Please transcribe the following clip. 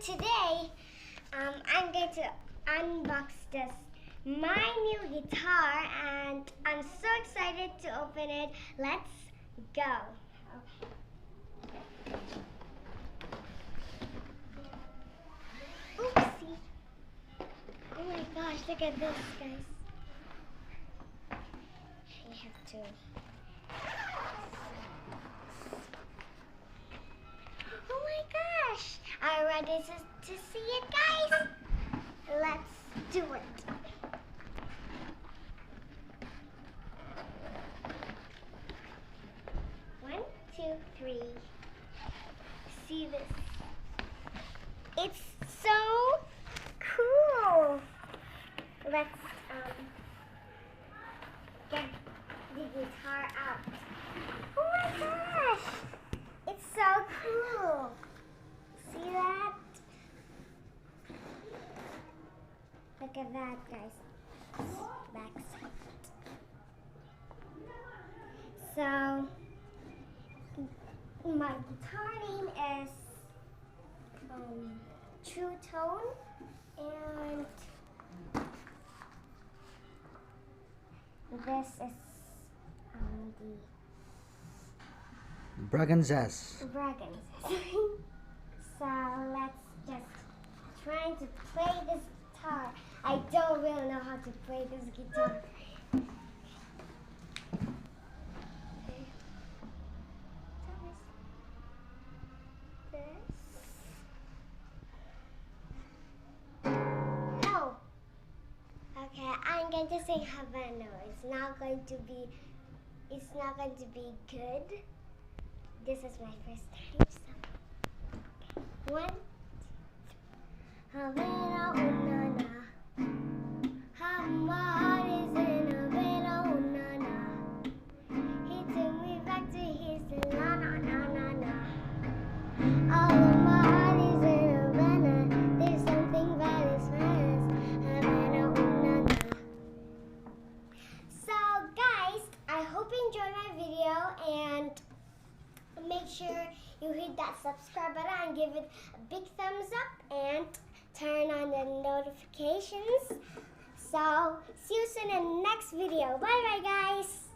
today I'm going to unbox this my new guitar, and I'm so excited to open it. Let's go. Oopsie. Oh my gosh, look at this, guys. You have to. Oh my gosh. Are you ready to see it, guys? Let's do it. One, two, three. See this? It's so cool. Let's get the guitar out. Oh my gosh! It's so cool. See that? Look at that, guys. Back side. So my guitar name is True Tone, and this is the Braganzas. So let's just try to play this guitar. I don't really know how to play this guitar. Okay, I'm going to sing Havana. It's not going to be good. This is my first time, so one, Havana, oh na na. How my heart is in Havana, oh na na. He took me back to his la na na na na. All of my heart is in Havana. There's something about his face, Havana, oh na na. So guys, I hope you enjoyed my video, and make sure you hit that subscribe button and give it a big thumbs up and turn on the notifications. So see you soon in the next video. Bye bye, guys.